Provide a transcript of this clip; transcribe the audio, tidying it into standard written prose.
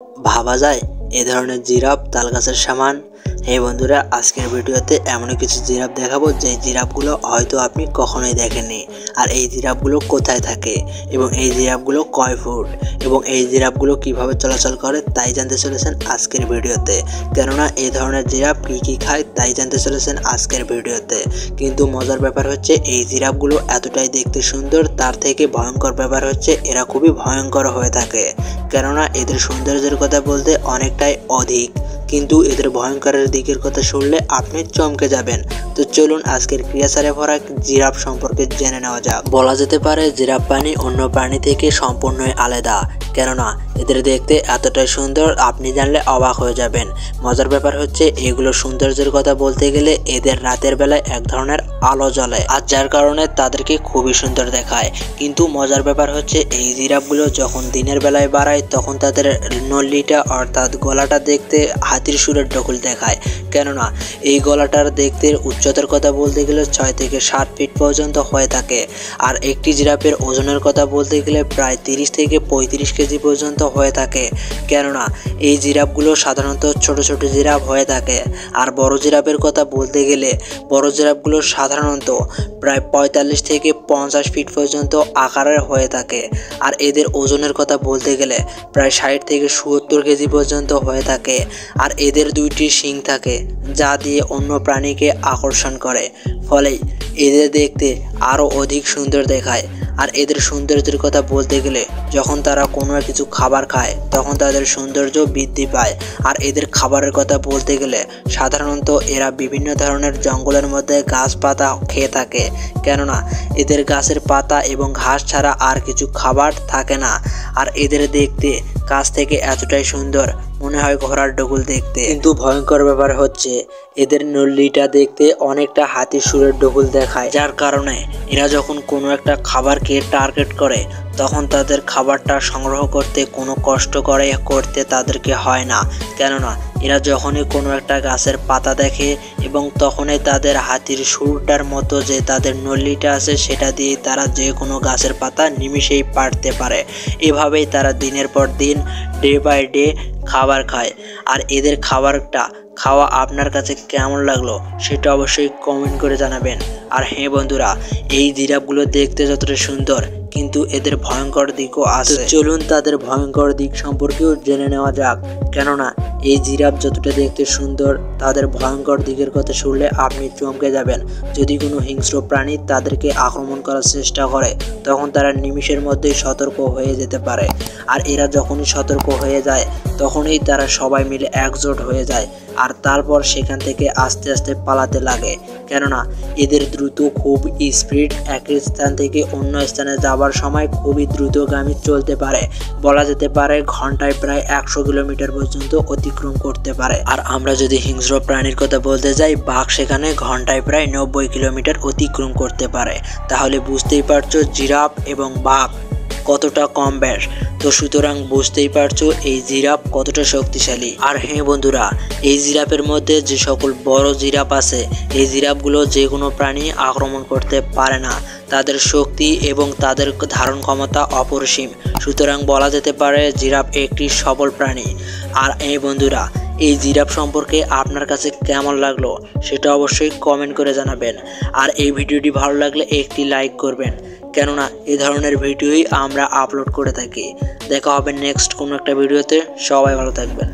ভাবা যায় এ ধরনের জিরাফ তালগাছের সামান। এই বন্ধুরা, আজকের ভিডিওতে এমন কিছু জিরাফ দেখাবো যে জিরাফগুলো হয়তো আপনি কখনোই দেখেননি। আর এই জিরাফগুলো কোথায় থাকে এবং এই জিরাফগুলো কয় ফুট এবং এই জিরাফগুলো কিভাবে চলাচল করে তাই জানতে চলেছেন আজকের ভিডিওতে। কেননা এই ধরনের জিরাফ কী খায় তাই জানতে চলেছেন আজকের ভিডিওতে। কিন্তু মজার ব্যাপার হচ্ছে এই জিরাফগুলো এতটাই দেখতে সুন্দর, তার থেকে ভয়ঙ্কর ব্যাপার হচ্ছে এরা খুবই ভয়ঙ্কর হয়ে থাকে। কেননা এদের সৌন্দর্যের কথা বলতে অনেকটাই অধিক, কিন্তু এদের ভয়ঙ্করের দিকের কথা শুনলে আপনি চমকে যাবেন। তো চলুন আজকের ক্রিয়াচারে ভরা জিরাফ সম্পর্কে জেনে নেওয়া যাক। বলা যেতে পারে জিরাফ প্রাণী অন্য প্রাণী থেকে সম্পূর্ণই আলাদা, কেননা এদের দেখতে এতটাই সুন্দর আপনি জানলে অবাক হয়ে যাবেন। মজার ব্যাপার হচ্ছে এগুলো সৌন্দর্যের কথা বলতে গেলে এদের রাতের বেলায় এক ধরনের আলো জ্বলে, আর যার কারণে তাদেরকে খুবই সুন্দর দেখায়। কিন্তু মজার ব্যাপার হচ্ছে এই জিরাফগুলো যখন দিনের বেলায় বাড়ায় তখন তাদের নল্লিটা অর্থাৎ গলাটা দেখতে হাতির সুরের ডকুল দেখায়। কেননা এই গলাটার দেখতে উচ্চতার কথা বলতে গেলে 6 থেকে 7 ফিট পর্যন্ত হয়ে থাকে। আর একটি জিরাফের ওজনের কথা বলতে গেলে প্রায় 30 থেকে 35 কেজি পর্যন্ত হয়ে থাকে। কেননা এই জিরাফগুলো সাধারণত ছোট ছোট জিরাফ হয়ে থাকে। আর বড় জিরাফের কথা বলতে গেলে বড় জিরাফগুলো সাধারণত প্রায় 45 থেকে 50 ফিট পর্যন্ত আকারের হয়ে থাকে। আর এদের ওজনের কথা বলতে গেলে প্রায় 60 থেকে 70 কেজি পর্যন্ত হয়ে থাকে। আর এদের 2টি শিং থাকে যা দিয়ে অন্য প্রাণীকে আকর্ষণ করে, ফলে এদের দেখতে আরও অধিক সুন্দর দেখায়। আর এদের সৌন্দর্যের কথা বলতে গেলে যখন তারা কোনো কিছু খাবার খায় তখন তাদের সৌন্দর্য বৃদ্ধি পায়। আর এদের খাবারের কথা বলতে গেলে সাধারণত এরা বিভিন্ন ধরনের জঙ্গলের মধ্যে গাছ পাতা খেয়ে থাকে। কেননা এদের গাছের পাতা এবং ঘাস ছাড়া আর কিছু খাবার থাকে না। আর এদের দেখতে কাছ থেকে এতটাই সুন্দর মনে হয় ঘোড়ার ডকুল দেখতে। কিন্তু ভয়ঙ্কর ব্যাপার হচ্ছে এদের নল্লিটা দেখতে অনেকটা হাতির সুরের ডকুল দেখায়, যার কারণে এরা যখন কোনো একটা খাবারকে টার্গেট করে তখন তাদের খাবারটা সংগ্রহ করতে কোনো কষ্ট করতে তাদেরকে হয় না। কেননা এরা যখনই কোনো একটা গাছের পাতা দেখে এবং তখনই তাদের হাতির সুরটার মতো যে তাদের নল্লিটা আছে সেটা দিয়ে তারা যে কোনো গাছের পাতা নিমিষেই পাড়তে পারে। এভাবেই তারা দিনের পর দিন ডে বাই ডে খাবার খায়। আর এদের খাবারটা খাওয়া আপনার কাছে কেমন লাগলো সেটা অবশ্যই কমেন্ট করে জানাবেন। আর হ্যাঁ বন্ধুরা, এই জিরাফগুলো দেখতে যতটা সুন্দর কিন্তু এদের ভয়ঙ্কর দিকও আছে। চলুন তাদের ভয়ঙ্কর দিক সম্পর্কেও জেনে নেওয়া যাক। কেননা এই জিরাফ যতটা দেখতে সুন্দর তাদের ভয়ঙ্কর দিকের কথা শুনলে আপনি চমকে যাবেন। যদি কোনো হিংস্র প্রাণী তাদেরকে আক্রমণ করার চেষ্টা করে তখন তারা নিমিষের মধ্যেই সতর্ক হয়ে যেতে পারে। আর এরা যখনই সতর্ক হয়ে যায় তখনই তারা সবাই মিলে একজোট হয়ে যায় আর তারপর সেখান থেকে আস্তে আস্তে পালাতে লাগে। কেননা এদের দ্রুত খুব স্পিড এক স্থান থেকে অন্য স্থানে যাবার সময় খুবই দ্রুতগামী চলতে পারে। বলা যেতে পারে ঘন্টায় প্রায় 100 কিলোমিটার পর্যন্ত অতিক্রম করতে পারে। আর আমরা যদি হিংস্র প্রাণীর কথা বলতে যাই, বাঘ সেখানে ঘন্টায় প্রায় 90 কিলোমিটার অতিক্রম করতে পারে। তাহলে বুঝতেই পারছো জিরাফ এবং বাঘ কতটা কম ব্যাস। তো সুতরাং বুঝতেই পারছো এই জিরাফ কতটা শক্তিশালী। আর হ্যাঁ বন্ধুরা, এই জিরাফের মধ্যে যে সকল বড় জিরাফ আছে এই জিরাফগুলো যে কোনো প্রাণী আক্রমণ করতে পারে না। তাদের শক্তি এবং তাদের ধারণ ক্ষমতা অপরিসীম। সুতরাং বলা যেতে পারে জিরাফ একটি সবল প্রাণী। আর এই বন্ধুরা, এই জিরাফ সম্পর্কে আপনার কাছে কেমন লাগলো সেটা অবশ্যই কমেন্ট করে জানাবেন। আর এই ভিডিওটি ভালো লাগলে একটি লাইক করবেন, কেননা এই ধরনের ভিডিওই আমরা আপলোড করে থাকি। দেখা হবে নেক্সট কোনো একটা ভিডিওতে। সবাই ভালো থাকবেন।